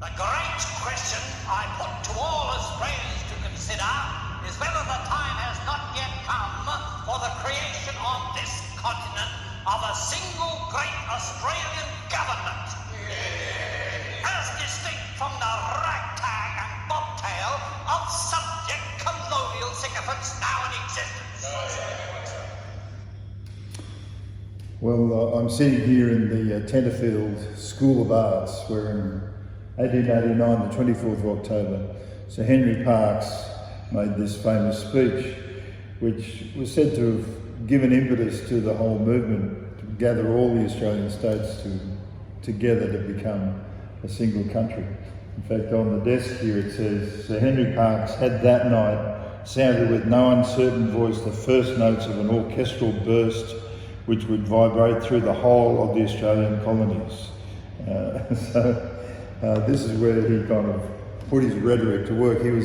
The great question I put to all Australians to consider is whether the time has not yet come for the creation on this continent of a single great Australian government. As distinct from the ragtag and bobtail of subject colonial sycophants now in existence. Well, I'm sitting here in the Tenterfield School of Arts, where in 1889, the 24th of October, Sir Henry Parkes made this famous speech, which was said to have given impetus to the whole movement to gather all the Australian states together to become a single country. In fact, on the desk here it says, Sir Henry Parkes had that night sounded with no uncertain voice the first notes of an orchestral burst which would vibrate through the whole of the Australian colonies. This is where he kind of put his rhetoric to work. You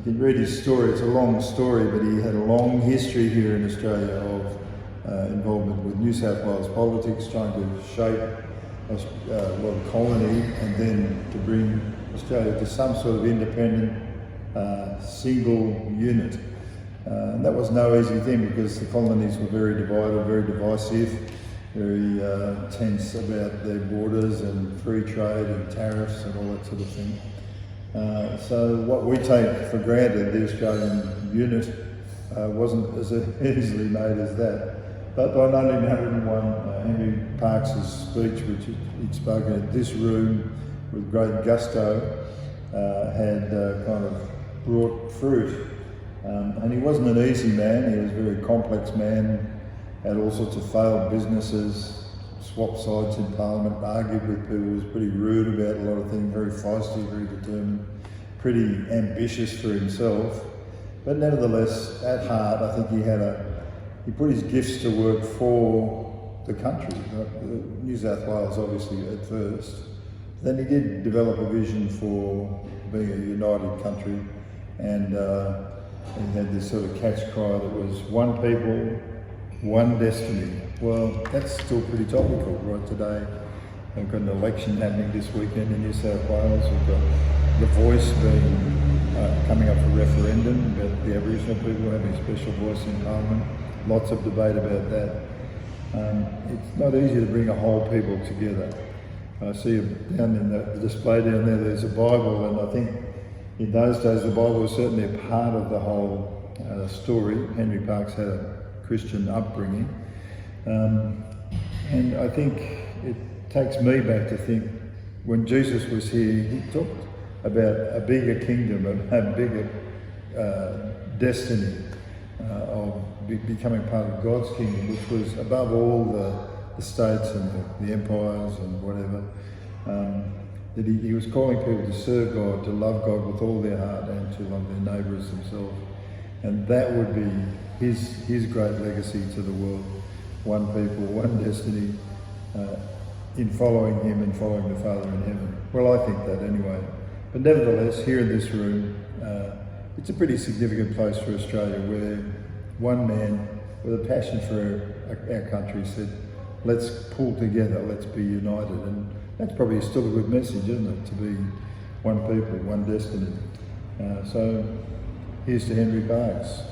can read his story, it's a long story, but he had a long history here in Australia of involvement with New South Wales politics, trying to shape a colony and then to bring Australia to some sort of independent single unit. And that was no easy thing because the colonies were very divided, very divisive, very tense about their borders and free trade and tariffs and all that sort of thing. So what we take for granted, the Australian unit, wasn't as easily made as that. But by 1901, Henry Parkes' speech, which he'd spoken at this room with great gusto, had kind of brought fruit. And he wasn't an easy man, he was a very complex man, had all sorts of failed businesses, swapped sides in Parliament, argued with people, was pretty rude about a lot of things, very feisty, very determined, pretty ambitious for himself. But nevertheless, at heart, I think he put his gifts to work for the country, New South Wales obviously at first. Then he did develop a vision for being a united country, and he had this sort of catch cry that was one people, one destiny. Well, that's still pretty topical right today. We've got an election happening this weekend in New South Wales. We've got the Voice coming up for referendum about the Aboriginal people having a special voice in Parliament. Lots of debate about that. It's not easy to bring a whole people together. I see down in the display down there's a Bible, and I think in those days the Bible was certainly a part of the whole story. Henry Parkes had a Christian upbringing, and I think it takes me back to think when Jesus was here, he talked about a bigger kingdom, a bigger destiny of becoming part of God's kingdom, which was above all the states and the empires and whatever. That he was calling people to serve God, to love God with all their heart and to love their neighbours themselves. And that would be his great legacy to the world. One people, one destiny, in following him and following the Father in heaven. Well, I think that anyway. But nevertheless, here in this room, it's a pretty significant place for Australia, where one man with a passion for our country said, let's pull together, let's be united. And that's probably still a good message, isn't it? To be one people, one destiny. So here's to Henry Parkes.